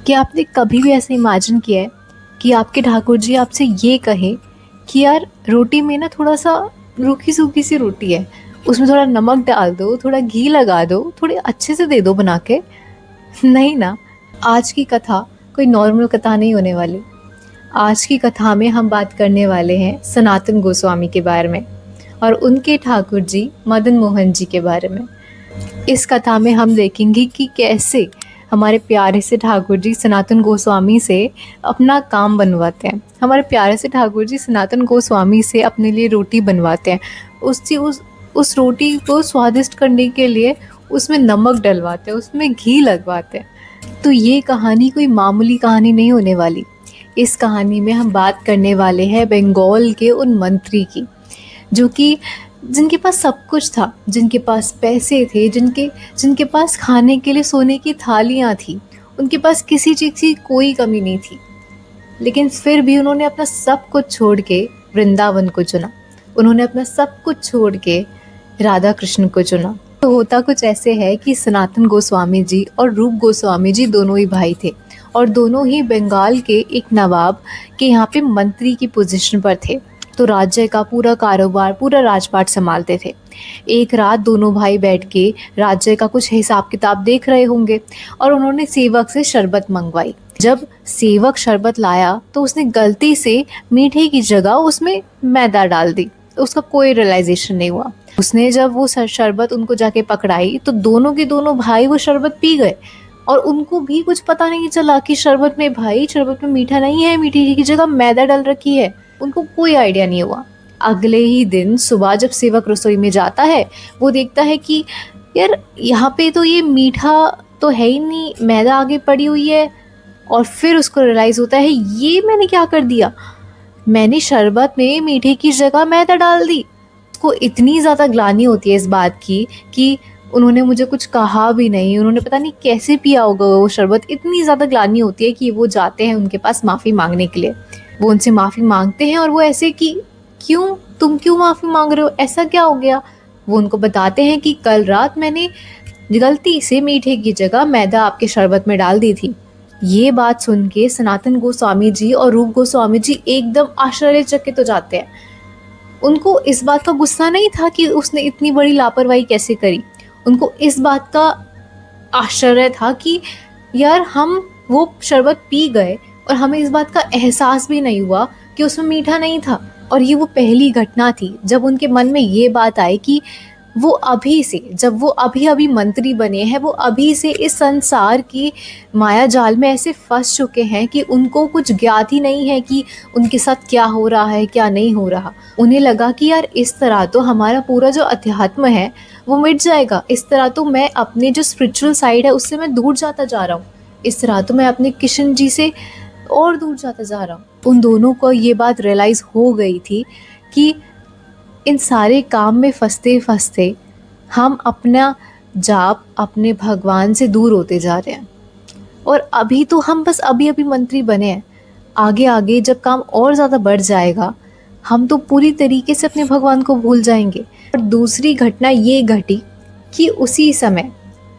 कि आपने कभी भी ऐसा इमेजिन किया है कि आपके ठाकुर जी आपसे ये कहें कि यार रोटी में ना थोड़ा-सा रूखी सूखी सी रोटी है, उसमें थोड़ा नमक डाल दो, थोड़ा घी लगा दो, थोड़े अच्छे से दे दो बना के? नहीं ना। आज की कथा कोई नॉर्मल कथा नहीं होने वाली। आज की कथा में हम बात करने वाले हैं सनातन गोस्वामी के बारे में और उनके ठाकुर जी मदन मोहन जी के बारे में। इस कथा में हम देखेंगे कि कैसे हमारे प्यारे से ठाकुर जी सनातन गोस्वामी से अपना काम बनवाते हैं। हमारे प्यारे से ठाकुर जी सनातन गोस्वामी से अपने लिए रोटी बनवाते हैं। उस रोटी को स्वादिष्ट करने के लिए उसमें नमक डलवाते हैं, उसमें घी लगवाते हैं। तो ये कहानी कोई मामूली कहानी नहीं होने वाली। इस कहानी में हम बात करने वाले हैं बंगाल के उन मंत्री की, जो कि जिनके पास सब कुछ था, जिनके पास पैसे थे, जिनके पास खाने के लिए सोने की थालियाँ थी, उनके पास किसी चीज़ की कोई कमी नहीं थी। लेकिन फिर भी उन्होंने अपना सब कुछ छोड़ के वृंदावन को चुना। उन्होंने अपना सब कुछ छोड़ के राधा कृष्ण को चुना। तो होता कुछ ऐसे है कि सनातन गोस्वामी जी और रूप गोस्वामी जी दोनों ही भाई थे और दोनों ही बंगाल के एक नवाब के यहाँ पे मंत्री की पोजीशन पर थे। तो राज्य का पूरा कारोबार, पूरा राजपाट संभालते थे। एक रात दोनों भाई बैठ के राज्य का कुछ हिसाब किताब देख रहे होंगे और उन्होंने सेवक से शरबत मंगवाई। जब सेवक शरबत लाया तो उसने गलती से मीठे की जगह उसमें मैदा डाल दी। उसका कोई रियलाइजेशन नहीं हुआ। उसने जब वो शरबत उनको जाके पकड़ाई तो दोनों के दोनों भाई वो शरबत पी गए और उनको भी कुछ पता नहीं चला कि शरबत में मीठा नहीं है, मीठी की जगह मैदा डाल रखी है। उनको कोई आइडिया नहीं हुआ। अगले ही दिन सुबह जब सेवक रसोई में जाता है, वो देखता है कि यार यहाँ पे तो ये मीठा तो है ही नहीं, मैदा आगे पड़ी हुई है। और फिर उसको रियलाइज़ होता है ये मैंने क्या कर दिया, मैंने शरबत में मीठे की जगह मैदा डाल दी। उसको इतनी ज़्यादा ग्लानि होती है इस बात की कि उन्होंने मुझे कुछ कहा भी नहीं, उन्होंने पता नहीं कैसे पिया होगा वो शरबत। इतनी ज़्यादा ग्लानि होती है कि वो जाते हैं उनके पास माफ़ी मांगने के लिए। वो उनसे माफ़ी मांगते हैं और वो ऐसे कि क्यों, तुम क्यों माफ़ी मांग रहे हो, ऐसा क्या हो गया? वो उनको बताते हैं कि कल रात मैंने गलती से मीठे की जगह मैदा आपके शरबत में डाल दी थी। ये बात सुन के सनातन गोस्वामी जी और रूप गोस्वामी जी एकदम आश्चर्यचकित हो जाते हैं। उनको इस बात का गुस्सा नहीं था कि उसने इतनी बड़ी लापरवाही कैसे करी। उनको इस बात का आश्चर्य था कि यार हम वो शरबत पी गए और हमें इस बात का एहसास भी नहीं हुआ कि उसमें मीठा नहीं था। और ये वो पहली घटना थी जब उनके मन में ये बात आई कि वो अभी से, जब वो अभी मंत्री बने हैं, वो अभी से इस संसार की माया जाल में ऐसे फंस चुके हैं कि उनको कुछ ज्ञात ही नहीं है कि उनके साथ क्या हो रहा है, क्या नहीं हो रहा। उन्हें लगा कि यार इस तरह तो हमारा पूरा जो अध्यात्म है वो मिट जाएगा। इस तरह तो मैं अपने जो स्पिरिचुअल साइड है उससे मैं दूर जाता जा रहा हूँ। इस तरह तो मैं अपने किशन जी से और दूर जाता जा रहा हूँ। उन दोनों को ये बात रियलाइज़ हो गई थी कि इन सारे काम में फंसते फंसते हम अपना जाप, अपने भगवान से दूर होते जा रहे हैं। और अभी तो हम बस अभी मंत्री बने हैं। आगे आगे जब काम और ज़्यादा बढ़ जाएगा, हम तो पूरी तरीके से अपने भगवान को भूल जाएंगे। और दूसरी घटना ये घटी कि उसी समय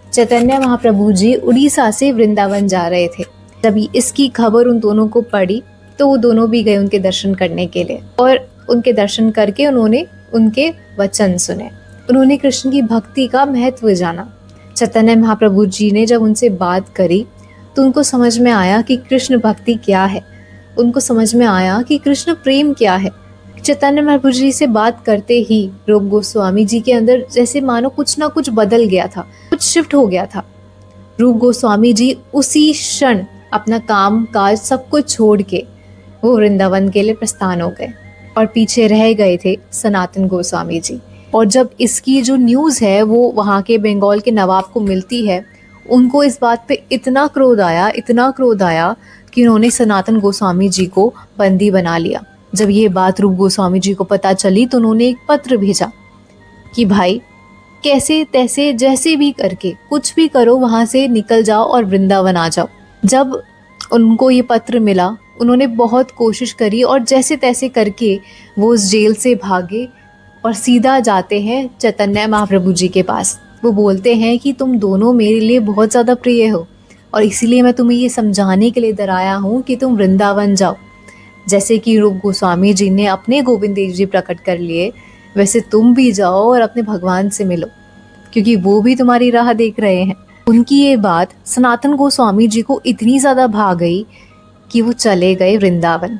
चैतन्य महाप्रभु जी उड़ीसा से वृंदावन जा रहे थे। जब इसकी खबर उन दोनों को पड़ी तो वो दोनों भी गए उनके दर्शन करने के लिए और उनके दर्शन करके उन्होंने उनके वचन सुने। उन्होंने कृष्ण की भक्ति का महत्व जाना। चैतन्य महाप्रभु जी ने जब उनसे बात करी तो उनको समझ में आया कि कृष्ण भक्ति क्या है। उनको समझ में आया कि कृष्ण प्रेम क्या है। चैतन्य महाप्रभु जी से बात करते ही रूप गोस्वामी जी के अंदर जैसे मानो कुछ ना कुछ बदल गया था, कुछ शिफ्ट हो गया था। रूप गोस्वामी जी उसी क्षण अपना काम काज सब कुछ छोड़ के वो वृंदावन के लिए प्रस्थान हो गए और पीछे रह गए थे सनातन गोस्वामी जी। और जब इसकी जो न्यूज़ है वो वहाँ के बंगाल के नवाब को मिलती है, उनको इस बात पे इतना क्रोध आया कि उन्होंने सनातन गोस्वामी जी को बंदी बना लिया। जब ये बात रूप गोस्वामी जी को पता चली तो उन्होंने एक पत्र भेजा कि भाई कैसे तैसे जैसे भी करके कुछ भी करो, वहाँ से निकल जाओ और वृंदावन आ जाओ। जब उनको ये पत्र मिला, उन्होंने बहुत कोशिश करी और जैसे तैसे करके वो उस जेल से भागे और सीधा जाते हैं चैतन्य महाप्रभु जी के पास। वो बोलते हैं कि तुम दोनों मेरे लिए बहुत ज़्यादा प्रिय हो, और इसीलिए मैं तुम्हें ये समझाने के लिए इधर आया हूँ कि तुम वृंदावन जाओ। जैसे कि रूप गोस्वामी जी ने अपने गोविंद देव जी प्रकट कर लिए, वैसे तुम भी जाओ और अपने भगवान से मिलो, क्योंकि वो भी तुम्हारी राह देख रहे हैं। उनकी ये बात सनातन गोस्वामी जी को इतनी ज़्यादा भा गई कि वो चले गए वृंदावन।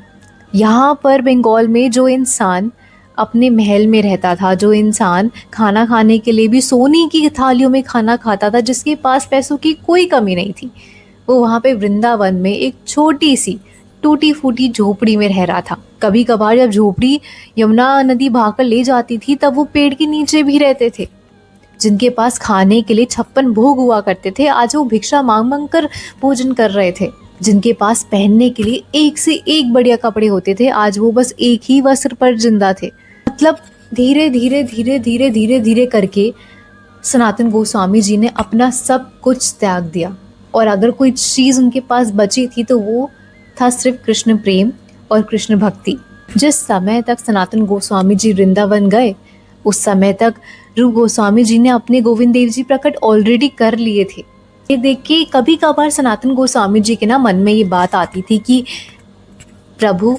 यहाँ पर बंगाल में जो इंसान अपने महल में रहता था, जो इंसान खाना खाने के लिए भी सोने की थालियों में खाना खाता था, जिसके पास पैसों की कोई कमी नहीं थी, वो वहाँ पे वृंदावन में एक छोटी सी टूटी फूटी झोपड़ी में रह रहा था। कभी कभार जब झोपड़ी यमुना नदी बहाकर ले जाती थी, तब वो पेड़ के नीचे भी रहते थे। जिनके पास खाने के लिए 56 भोग हुआ करते थे, आज वो भिक्षा मांग मांग कर भोजन कर रहे थे। जिनके पास पहनने के लिए एक से एक बढ़िया कपड़े होते थे, आज वो बस एक ही वस्त्र पर जिंदा थे। मतलब धीरे धीरे धीरे धीरे धीरे धीरे करके सनातन गोस्वामी जी ने अपना सब कुछ त्याग दिया, और अगर कोई चीज़ उनके पास बची थी तो वो था सिर्फ कृष्ण प्रेम और कृष्ण भक्ति। जिस समय तक सनातन गोस्वामी जी वृंदावन गए, उस समय तक रूप गोस्वामी जी ने अपने गोविंद देव जी प्रकट ऑलरेडी कर लिए थे। ये देख के कभी कभार सनातन गोस्वामी जी के मन में ये बात आती थी कि प्रभु,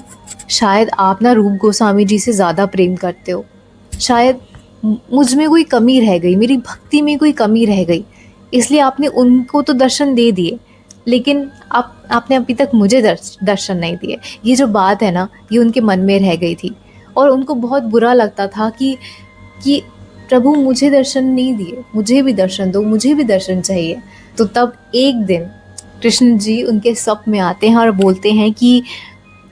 शायद आप रूप गोस्वामी जी से ज़्यादा प्रेम करते हो, शायद मुझ में कोई कमी रह गई, मेरी भक्ति में कोई कमी रह गई, इसलिए आपने उनको तो दर्शन दे दिए, लेकिन आपने अभी तक मुझे दर्शन नहीं दिए। ये जो बात है ना, ये उनके मन में रह गई थी, और उनको बहुत बुरा लगता था कि प्रभु मुझे दर्शन नहीं दिए, मुझे भी दर्शन दो, मुझे भी दर्शन चाहिए। तो तब एक दिन कृष्ण जी उनके स्वप्न में आते हैं और बोलते हैं कि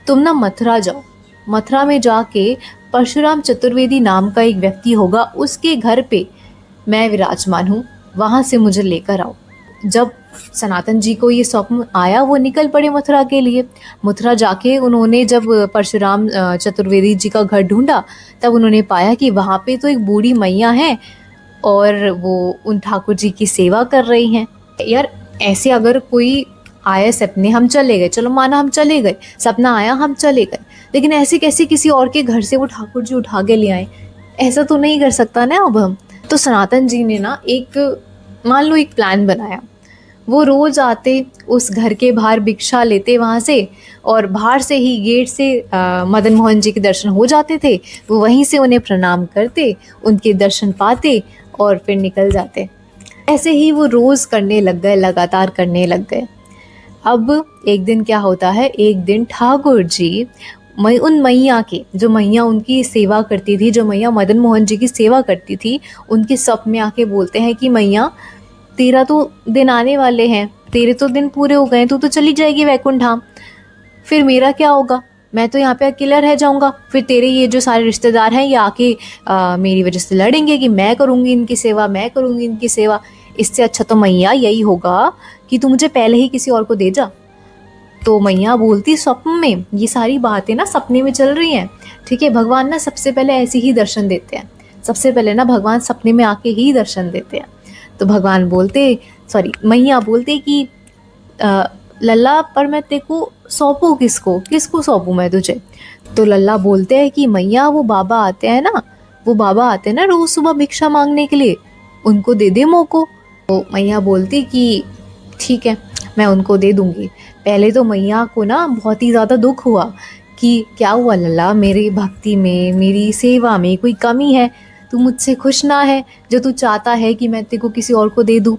तुम मथुरा जाओ, मथुरा में जाके परशुराम चतुर्वेदी नाम का एक व्यक्ति होगा, उसके घर पे मैं विराजमान हूँ, वहाँ से मुझे लेकर आओ। जब सनातन जी को ये स्वप्न आया, वो निकल पड़े मथुरा के लिए। मथुरा जाके उन्होंने जब परशुराम चतुर्वेदी जी का घर ढूंढा, तब उन्होंने पाया कि वहाँ पे तो एक बूढ़ी मैया है और वो उन ठाकुर जी की सेवा कर रही हैं। यार, ऐसे अगर कोई आया सपने, हम चले गए, चलो माना हम चले गए, सपना आया हम चले गए, लेकिन ऐसे कैसे किसी और के घर से वो ठाकुर जी उठा के ले आए? ऐसा तो नहीं कर सकता ना अब हम। तो सनातन जी ने एक मान लो एक प्लान बनाया। वो रोज आते, उस घर के बाहर भिक्षा लेते वहाँ से, और बाहर से ही गेट से मदन मोहन जी के दर्शन हो जाते थे। वो वहीं से उन्हें प्रणाम करते, उनके दर्शन पाते और फिर निकल जाते। ऐसे ही वो रोज़ करने लग गए, लगातार करने लग गए। अब एक दिन क्या होता है, एक दिन ठाकुर जी उन मैया के, जो मैया उनकी सेवा करती थी, जो मैया मदन मोहन जी की सेवा करती थी, उनके स्वप्न में आके बोलते हैं कि मैया, तेरा तो दिन आने वाले हैं, तेरे तो दिन पूरे हो गए, तू तो चली जाएगी वैकुंठ धाम, फिर मेरा क्या होगा? मैं तो यहाँ पे अकेला रह जाऊँगा। फिर तेरे ये जो सारे रिश्तेदार हैं, ये आके मेरी वजह से लड़ेंगे कि मैं करूँगी इनकी सेवा, मैं करूँगी इनकी सेवा। इससे अच्छा तो मैया यही होगा कि तू मुझे पहले ही किसी और को दे जा। तो मैया बोलती स्वप्न में, ये सारी बातें ना सपने में चल रही हैं, ठीक है। भगवान ना सबसे पहले ऐसे ही दर्शन देते हैं, सबसे पहले ना भगवान सपने में आके ही दर्शन देते हैं। तो भगवान बोलते, मैया बोलते कि लल्ला, पर मैं तेरे को सौंपूँ किसको सौंपूँ मैं तुझे? तो लल्ला बोलते हैं कि मैया, वो बाबा आते हैं ना रोज़ सुबह भिक्षा मांगने के लिए, उनको दे दे मोको। तो मैया बोलती कि ठीक है, मैं उनको दे दूँगी। पहले तो मैया को ना बहुत ही ज़्यादा दुख हुआ कि क्या हुआ लल्ला, मेरी भक्ति में, मेरी सेवा में कोई कमी है? तू मुझसे खुश ना है, जो तू चाहता है कि मैं तेरे को किसी और को दे दूँ?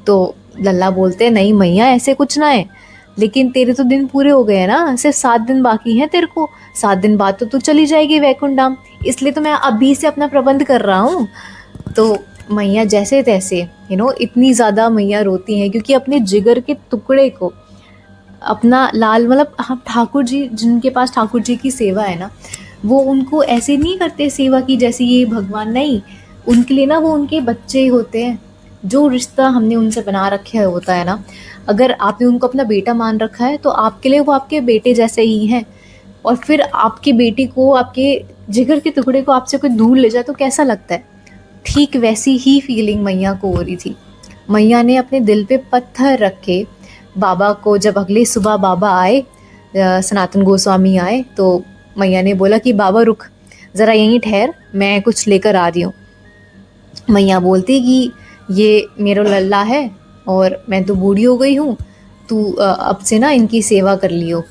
तो लल्ला बोलते हैं, नहीं मैया, ऐसे कुछ ना है, लेकिन तेरे तो दिन पूरे हो गए हैं ना, सिर्फ 7 दिन बाकी हैं तेरे को, 7 दिन बाद तो तू चली जाएगी वैकुंठ धाम, इसलिए तो मैं अभी से अपना प्रबंध कर रहा हूँ। तो मैया जैसे तैसे इतनी ज़्यादा मैया रोती हैं, क्योंकि अपने जिगर के टुकड़े को, अपना लाल, मतलब हम ठाकुर जी, जिनके पास ठाकुर जी की सेवा है ना, वो उनको ऐसे नहीं करते सेवा की जैसे ये भगवान, नहीं, उनके लिए ना वो उनके बच्चे होते हैं। जो रिश्ता हमने उनसे बना रखा होता है ना, अगर आपने उनको अपना बेटा मान रखा है, तो आपके लिए वो आपके बेटे जैसे ही हैं। और फिर आपकी बेटी को, आपके जिगर के टुकड़े को आपसे कोई दूर ले जाए तो कैसा लगता है? ठीक वैसी ही फीलिंग मैया को हो रही थी। मैया ने अपने दिल पे पत्थर रखे बाबा को, जब अगले सुबह बाबा आए, सनातन गोस्वामी आए, तो मैया ने बोला कि बाबा रुक, ज़रा यहीं ठहर, मैं कुछ लेकर आ रही हूँ। मैया बोलती कि ये मेरा लल्ला है और मैं तो बूढ़ी हो गई हूँ, तू अब से ना इनकी सेवा कर लियो।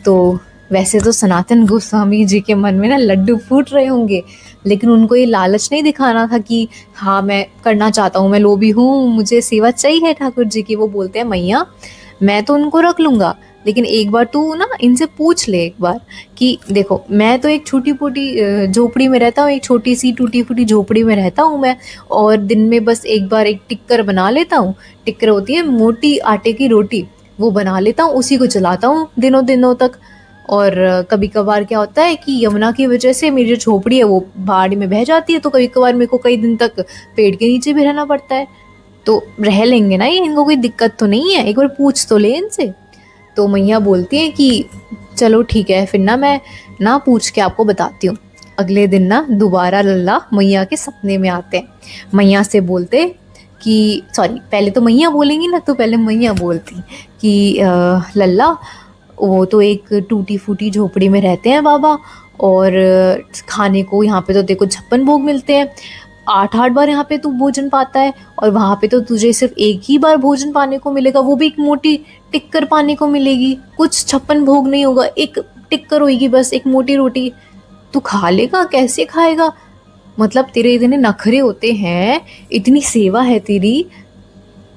तो वैसे तो सनातन गोस्वामी जी के मन में ना लड्डू फूट रहे होंगे, लेकिन उनको ये लालच नहीं दिखाना था कि हाँ मैं करना चाहता हूँ, मैं लोभी हूँ, मुझे सेवा चाहिए ठाकुर जी की। वो बोलते हैं मैया मैं तो उनको रख लूँगा, लेकिन एक बार तू ना इनसे पूछ ले एक बार कि देखो मैं तो एक छोटी मोटी झोपड़ी में रहता हूँ, एक छोटी सी टूटी फूटी झोपड़ी में रहता हूँ मैं, और दिन में बस एक बार एक टिक्कर बना लेता हूँ। टिक्कर होती है मोटी आटे की रोटी, वो बना लेता हूँ, उसी को चलाता हूँ दिनों दिनों तक। और कभी कभार क्या होता है कि यमुना की वजह से मेरी जो झोपड़ी है वो बाढ़ में बह जाती है, तो कभी कभार मेरे को कई दिन तक पेड़ के नीचे भी रहना पड़ता है। तो रह लेंगे ना ये, इनको कोई दिक्कत तो नहीं है, एक बार पूछ तो ले इनसे। तो मैया बोलती है कि चलो ठीक है, फिर ना मैं ना पूछ के आपको बताती हूँ। अगले दिन ना दोबारा लल्ला मैया के सपने में आते हैं। मैया से बोलते कि सॉरी, पहले तो मैया बोलेंगी ना, तो पहले मैया बोलती कि लल्ला वो तो एक टूटी फूटी झोपड़ी में रहते हैं बाबा, और खाने को यहाँ पे तो देखो 56 भोग मिलते हैं, 8-8 बार यहाँ पे तू भोजन पाता है, और वहाँ पे तो तुझे सिर्फ एक ही बार भोजन पाने को मिलेगा, वो भी एक मोटी टिक्कर पाने को मिलेगी, कुछ 56 भोग नहीं होगा, एक टिक्कर होगी बस, एक मोटी रोटी। तू खा लेगा? कैसे खाएगा? मतलब तेरे इतने नखरे होते हैं, इतनी सेवा है तेरी,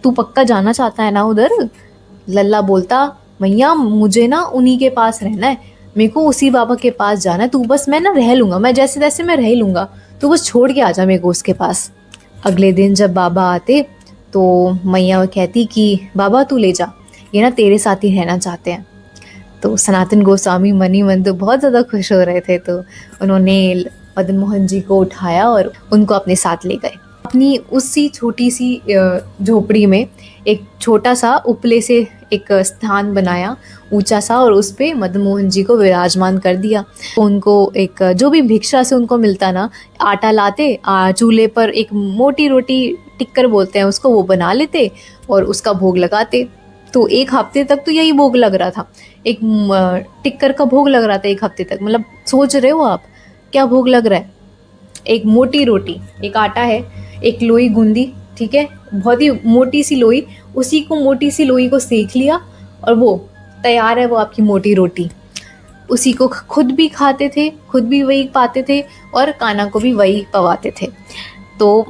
तू पक्का जाना चाहता है ना उधर? लल्ला बोलता भैया मुझे ना उन्हीं के पास रहना है, मेरे को उसी बाबा के पास जाना है, तू बस, मैं ना रह लूँगा, मैं जैसे तैसे मैं रह लूँगा, तू बस छोड़ के आ जा मेरे को उसके पास। अगले दिन जब बाबा आते तो मैया कहती कि बाबा तू ले जा, ये ना तेरे साथ ही रहना चाहते हैं। तो सनातन गोस्वामी मन ही मन तो बहुत ज़्यादा खुश हो रहे थे, तो उन्होंने मदन मोहन जी को उठाया और उनको अपने साथ ले गए। अपनी उसी छोटी सी झोपड़ी में एक छोटा सा उपले से एक स्थान बनाया ऊंचा सा, और उस पे मदन मोहन जी को विराजमान कर दिया। उनको एक जो भी भिक्षा से उनको मिलता ना, आटा लाते, चूल्हे पर एक मोटी रोटी, टिक्कर बोलते हैं उसको, वो बना लेते और उसका भोग लगाते। तो एक हफ्ते तक तो यही भोग लग रहा था, एक टिक्कर का भोग लग रहा था एक हफ्ते तक। मतलब सोच रहे हो आप क्या भोग लग रहा है? एक मोटी रोटी, एक आटा है, एक लोई गूंदी, ठीक है, बहुत ही मोटी सी लोई, उसी को मोटी सी लोई को सेक लिया और वो तैयार है, वो आपकी मोटी रोटी। उसी को खुद भी खाते थे, खुद भी वही पाते थे, और काना को भी वही पवाते थे। तो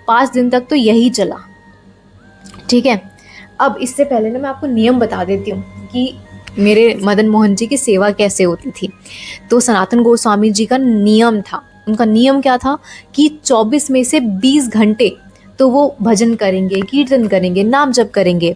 5 दिन तक तो यही चला, ठीक है। अब इससे पहले ना मैं आपको नियम बता देती हूँ कि मेरे मदन मोहन जी की सेवा कैसे होती थी। तो सनातन गोस्वामी जी का नियम था, उनका नियम क्या था कि 24 में से 20 घंटे तो वो भजन करेंगे, कीर्तन करेंगे, नाम जप करेंगे,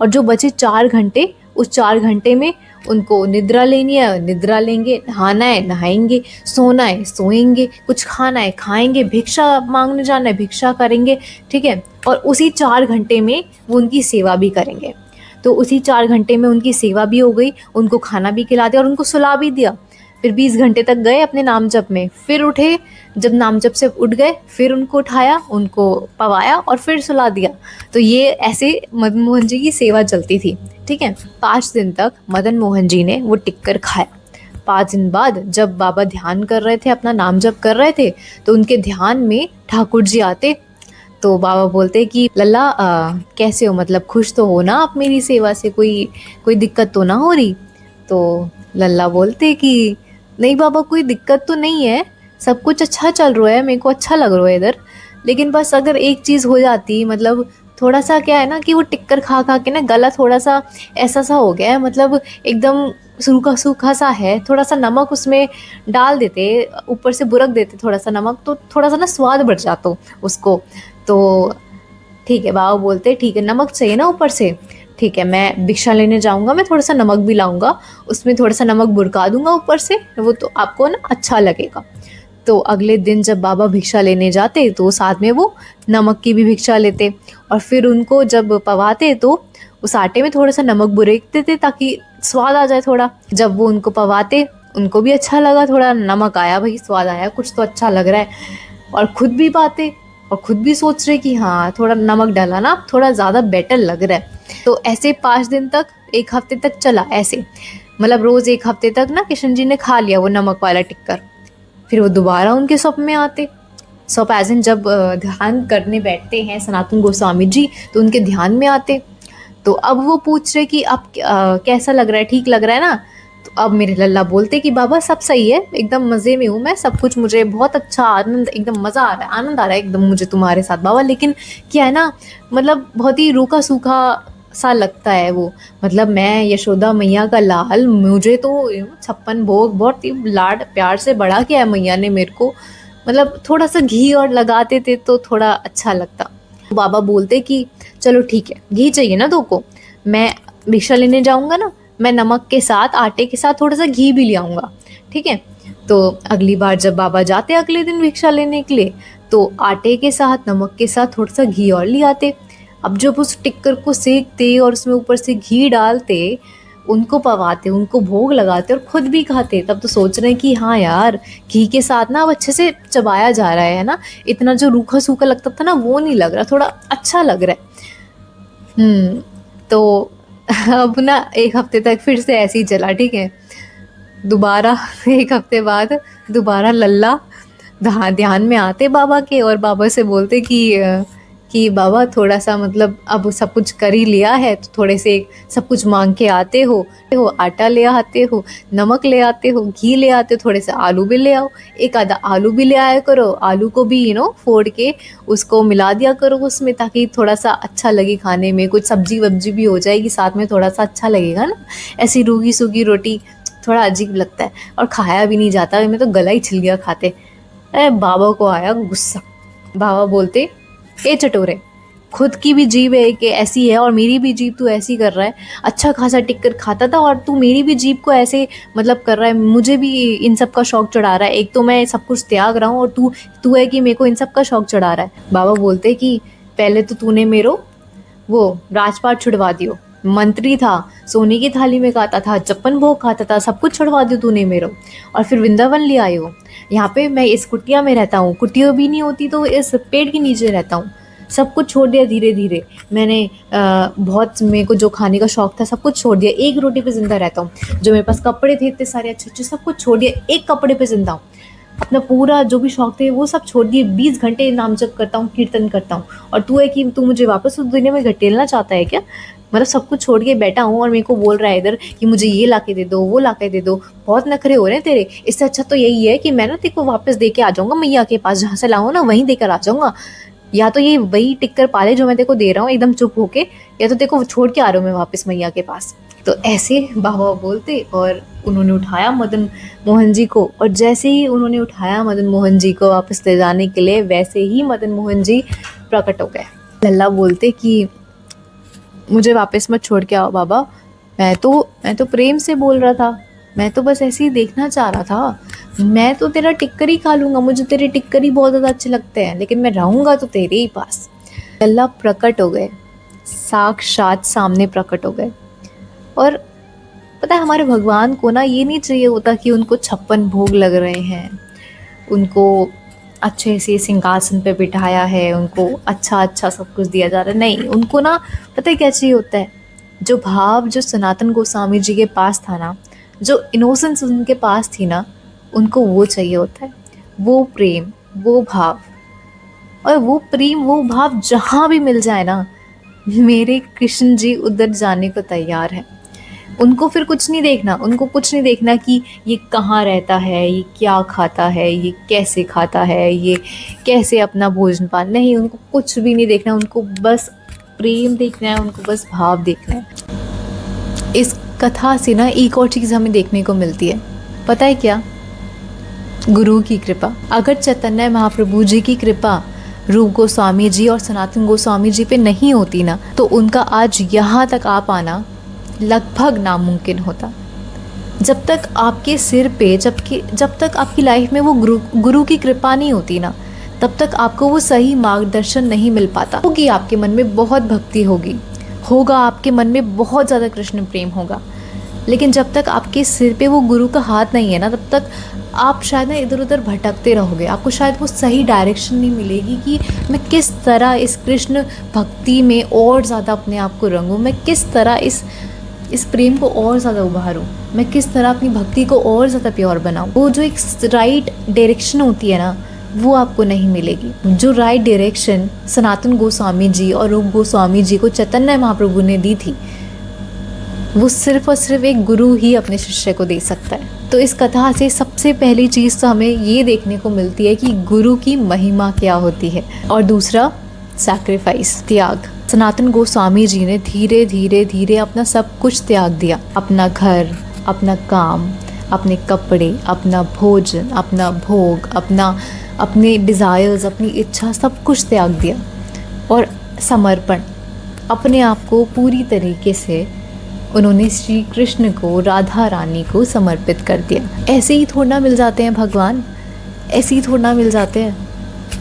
और जो बचे 4 घंटे, उस 4 घंटे में उनको निद्रा लेनी है, निद्रा लेंगे, नहाना है नहाएंगे, सोना है सोएंगे, कुछ खाना है खाएंगे, भिक्षा मांगने जाना है भिक्षा करेंगे, ठीक है। और उसी 4 घंटे में वो उनकी सेवा भी करेंगे। तो उसी 4 घंटे में उनकी सेवा भी हो गई, उनको खाना भी खिला दिया और उनको सुला भी दिया। फिर 20 घंटे तक गए अपने नाम जप में, फिर उठे, जब नाम जप से उठ गए फिर उनको उठाया, उनको पवाया और फिर सुला दिया। तो ये ऐसे मदन मोहन जी की सेवा चलती थी, ठीक है। 5 दिन तक मदन मोहन जी ने वो टिक्कर खाया। 5 दिन बाद जब बाबा ध्यान कर रहे थे, अपना नाम जप कर रहे थे, तो उनके ध्यान में ठाकुर जी आते। तो बाबा बोलते कि लल्ला कैसे हो, मतलब खुश तो हो ना आप मेरी सेवा से, कोई कोई दिक्कत तो ना हो रही? तो लल्ला बोलते कि नहीं बाबा कोई दिक्कत तो नहीं है, सब कुछ अच्छा चल रहा है, मेरे को अच्छा लग रहा है इधर, लेकिन बस अगर एक चीज़ हो जाती, मतलब थोड़ा सा क्या है ना कि वो टिक्कर खा खा के ना गला थोड़ा सा ऐसा सा हो गया है, मतलब एकदम सूखा सूखा सा है, थोड़ा सा नमक उसमें डाल देते, ऊपर से बुरक देते थोड़ा सा नमक, तो थोड़ा सा ना स्वाद बढ़ जाता उसको। तो ठीक है, बाबा बोलते ठीक है, नमक चाहिए ना ऊपर से, ठीक है मैं भिक्षा लेने जाऊंगा, मैं थोड़ा सा नमक भी लाऊंगा, उसमें थोड़ा सा नमक बुरका दूंगा ऊपर से, वो तो आपको ना अच्छा लगेगा। तो अगले दिन जब बाबा भिक्षा लेने जाते तो साथ में वो नमक की भी भिक्षा लेते, और फिर उनको जब पवाते तो उस आटे में थोड़ा सा नमक बुरेक देते ताकि स्वाद आ जाए थोड़ा। जब वो उनको पवाते उनको भी अच्छा लगा, थोड़ा नमक आया भाई, स्वाद आया, कुछ तो अच्छा लग रहा है, और खुद भी पाते और खुद भी सोच रहे कि हाँ थोड़ा नमक डाला ना, थोड़ा ज़्यादा बेटर लग रहा है। तो ऐसे 5 दिन तक, 1 हफ्ते तक चला ऐसे, मतलब रोज़ 1 हफ्ते तक ना किशन जी ने खा लिया वो नमक वाला टिक्कर। फिर वो दोबारा उनके स्वप्न में आते। स्वप्न एज इन जब ध्यान करने बैठते हैं सनातन गोस्वामी जी, तो उनके ध्यान में आते। तो अब वो पूछ रहे कि अब कैसा लग रहा है, ठीक लग रहा है ना? तो अब मेरे लल्ला बोलते कि बाबा सब सही है, एकदम मज़े में हूँ मैं, सब कुछ मुझे बहुत अच्छा आनंद, एकदम मज़ा आ रहा है, आनंद आ रहा है एकदम मुझे तुम्हारे साथ बाबा। लेकिन क्या है ना, मतलब बहुत ही रूखा सूखा सा लगता है वो। मतलब मैं यशोदा मैया का लाल, मुझे तो 56 भोग बहुत ही लाड प्यार से बड़ा किया है मैया ने मेरे को। मतलब थोड़ा सा घी और लगाते थे तो थोड़ा अच्छा लगता। बाबा बोलते कि चलो ठीक है, घी चाहिए ना दो को, मैं भिक्षा लेने जाऊंगा ना, मैं नमक के साथ आटे के साथ थोड़ा सा घी भी ले आऊंगा, ठीक है? तो अगली बार जब बाबा जाते अगले दिन भिक्षा लेने के लिए, तो आटे के साथ नमक के साथ थोड़ा सा घी और ले आते। अब जब उस टिक्कर को सेकते और उसमें ऊपर से घी डालते, उनको पवाते, उनको भोग लगाते और खुद भी खाते, तब तो सोच रहे हैं कि हाँ यार, घी के साथ ना अब अच्छे से चबाया जा रहा है ना, इतना जो रूखा सूखा लगता था ना वो नहीं लग रहा, थोड़ा अच्छा लग रहा है। तो अब ना एक हफ्ते तक फिर से ऐसे ही चला, ठीक है? दोबारा एक हफ्ते बाद दोबारा लल्ला ध्यान में आते बाबा के और बाबा से बोलते कि बाबा थोड़ा सा, मतलब अब सब कुछ कर ही लिया है तो थोड़े से सब कुछ मांग के आते हो, आटा ले आते हो, नमक ले आते हो, घी ले आते हो, थोड़े से आलू भी ले आओ, एक आधा आलू भी ले आया करो, आलू को भी फोड़ के उसको मिला दिया करो उसमें, ताकि थोड़ा सा अच्छा लगे खाने में, कुछ सब्जी वब्जी भी हो जाएगी साथ में, थोड़ा सा अच्छा लगेगा ना। ऐसी रूखी सूखी रोटी थोड़ा अजीब लगता है और खाया भी नहीं जाता, मैं तो गला ही छिल गया खाते। अरे बाबा को आया गुस्सा। बाबा बोलते, ए चटोरे, खुद की भी जीभ है कि ऐसी है और मेरी भी जीभ तू ऐसी कर रहा है, अच्छा खासा टिक्कर खाता था और तू मेरी भी जीभ को ऐसे मतलब कर रहा है, मुझे भी इन सब का शौक चढ़ा रहा है, एक तो मैं सब कुछ त्याग रहा हूँ और तू है कि मेरे को इन सब का शौक चढ़ा रहा है। बाबा बोलते कि पहले तो तूने मेरो वो राजपाट छुड़वा दियो, मंत्री था, सोने की थाली में खाता था, 56 भोग खाता था, सब कुछ छुड़वा दियो तूने मेरो, और फिर वृंदावन ले आए हो। यहाँ पे मैं इस कुटिया में रहता हूँ, कुटिया भी नहीं होती तो इस पेड़ के नीचे रहता हूँ, सब कुछ छोड़ दिया धीरे धीरे मैंने। बहुत मेरे को जो खाने का शौक था सब कुछ छोड़ दिया, एक रोटी पे जिंदा रहता हूँ, जो मेरे पास कपड़े थे इतने सारे अच्छे अच्छे सब कुछ छोड़ दिया, एक कपड़े पे जिंदा हूँ, अपना पूरा जो भी शौक थे वो सब छोड़ दिए, 20 घंटे नाम जप करता हूँ, कीर्तन करता हूँ, और तू है कि तू मुझे वापस उस दुनिया में घटेलना चाहता है क्या? मतलब सब कुछ छोड़ के बैठा हूँ और मेरे को बोल रहा है इधर कि मुझे ये लाके दे दो, वो लाके दे दो, बहुत नखरे हो रहे हैं तेरे। इससे अच्छा तो यही है कि मैं ना तेरे को वापस दे के आ जाऊंगा मैया के पास, जहाँ से लाऊं ना वहीं देकर आ जाऊंगा, या तो ये वही टिक्कर पाले जो मैं तेरे को दे रहा हूँ एकदम चुप होके, या तो तेरे को छोड़ के आ रहा हूँ मैं वापस मैया के पास। तो ऐसे बाबा बोलते और उन्होंने उठाया मदन मोहन जी को, और जैसे ही उन्होंने उठाया मदन मोहन जी को वापस ले जाने के लिए, वैसे ही मदन मोहन जी प्रकट हो गए। लल्ला बोलते कि मुझे वापस मत छोड़ के आओ बाबा, मैं तो प्रेम से बोल रहा था, मैं तो बस ऐसे ही देखना चाह रहा था, मैं तो तेरा टिक्कर ही खा लूँगा, मुझे तेरे टिक्कर ही बहुत ज़्यादा अच्छे लगते हैं, लेकिन मैं रहूँगा तो तेरे ही पास। लल्ला प्रकट हो गए, साक्षात सामने प्रकट हो गए। और पता है हमारे भगवान को ना ये नहीं चाहिए होता कि उनको 56 भोग लग रहे हैं, उनको अच्छे से सिंहासन पे बिठाया है, उनको अच्छा अच्छा सब कुछ दिया जा रहा है, नहीं, उनको ना पता है क्या चाहिए होता है, जो भाव जो सनातन गोस्वामी जी के पास था ना, जो इनोसेंस उनके पास थी ना, उनको वो चाहिए होता है, वो प्रेम, वो भाव। और वो प्रेम वो भाव जहाँ भी मिल जाए ना, मेरे कृष्ण जी उधर जाने को तैयार है। उनको फिर कुछ नहीं देखना, उनको कुछ नहीं देखना कि ये कहाँ रहता है, ये क्या खाता है, ये कैसे खाता है, ये कैसे अपना भोजन पान, नहीं, उनको कुछ भी नहीं देखना, उनको बस प्रेम देखना है, उनको बस भाव देखना है। इस कथा से ना एक और चीज़ हमें देखने को मिलती है, पता है क्या? गुरु की कृपा। अगर चैतन्य महाप्रभु जी की कृपा रूप गोस्वामी जी और सनातन गोस्वामी जी पे नहीं होती ना, तो उनका आज यहाँ तक आ पाना लगभग नामुमकिन होता। जब तक आपके सिर पे जब तक आपकी लाइफ में वो गुरु की कृपा नहीं होती ना, तब तक आपको वो सही मार्गदर्शन नहीं मिल पाता। होगी आपके मन में बहुत भक्ति होगा आपके मन में बहुत ज़्यादा कृष्ण प्रेम होगा, लेकिन जब तक आपके सिर पे वो गुरु का हाथ नहीं है ना, तब तक आप शायद ना इधर उधर भटकते रहोगे, आपको शायद वो सही डायरेक्शन नहीं मिलेगी कि मैं किस तरह इस कृष्ण भक्ति में और ज़्यादा अपने आप को रंगूँ, मैं किस तरह इस प्रेम को और ज़्यादा उभारूँ, मैं किस तरह अपनी भक्ति को और ज़्यादा प्योर बनाऊँ। वो जो एक राइट डायरेक्शन होती है ना, वो आपको नहीं मिलेगी। जो राइट डायरेक्शन सनातन गोस्वामी जी और रूप गोस्वामी जी को चैतन्य महाप्रभु ने दी थी, वो सिर्फ और सिर्फ एक गुरु ही अपने शिष्य को दे सकता है। तो इस कथा से सबसे पहली चीज़ तो हमें ये देखने को मिलती है कि गुरु की महिमा क्या होती है। और दूसरा, सैक्रिफाइस, त्याग। सनातन गोस्वामी जी ने धीरे धीरे धीरे अपना सब कुछ त्याग दिया। अपना घर, अपना काम, अपने कपड़े, अपना भोजन, अपना भोग, अपने डिज़ायर्स, अपनी इच्छा, सब कुछ त्याग दिया। और समर्पण, अपने आप को पूरी तरीके से उन्होंने श्री कृष्ण को, राधा रानी को समर्पित कर दिया। ऐसे ही थोड़ा मिल जाते हैं भगवान, ऐसे ही थोड़ा मिल जाते हैं।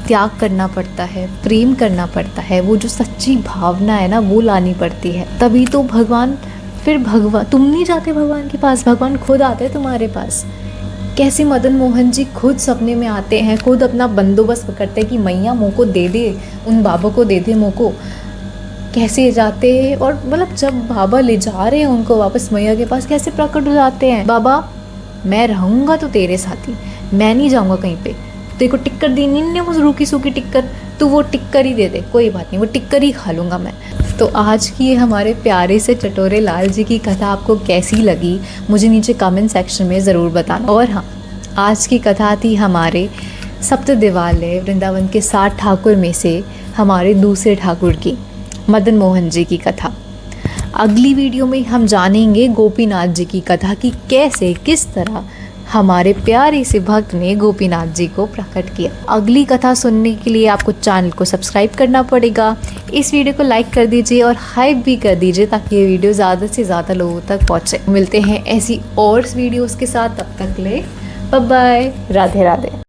त्याग करना पड़ता है, प्रेम करना पड़ता है, वो जो सच्ची भावना है ना वो लानी पड़ती है, तभी तो भगवान। फिर भगवान, तुम नहीं जाते भगवान के पास, भगवान खुद आते हैं तुम्हारे पास। कैसे मदन मोहन जी खुद सपने में आते हैं, खुद अपना बंदोबस्त करते हैं कि मैया मोह को दे दे, उन बाबा को दे दे मोह को। कैसे जाते हैं, और मतलब जब बाबा ले जा रहे हैं उनको वापस मैया के पास, कैसे प्रकट हो जाते हैं, बाबा मैं रहूँगा तो तेरे साथ ही, मैं नहीं जाऊँगा कहीं पे। तेरे को टिक्कर देनी नहीं, वो रूखी सूखी टिक्कर, तो वो टिक्कर ही दे दे, कोई बात नहीं, वो टिक्कर ही खा लूँगा मैं। तो आज की ये हमारे प्यारे से चटोरे लाल जी की कथा आपको कैसी लगी, मुझे नीचे कमेंट सेक्शन में ज़रूर बताना। और हाँ, आज की कथा थी हमारे सप्त दिवालय वृंदावन के 7 ठाकुर में से हमारे दूसरे ठाकुर की, मदन मोहन जी की कथा। अगली वीडियो में हम जानेंगे गोपीनाथ जी की कथा की कैसे, किस तरह हमारे प्यारे से भक्त ने गोपीनाथ जी को प्रकट किया। अगली कथा सुनने के लिए आपको चैनल को सब्सक्राइब करना पड़ेगा। इस वीडियो को लाइक कर दीजिए और हाइप भी कर दीजिए ताकि ये वीडियो ज़्यादा से ज़्यादा लोगों तक पहुँचे। मिलते हैं ऐसी और वीडियोज़ के साथ, तब तक ले बाय बाय, राधे राधे।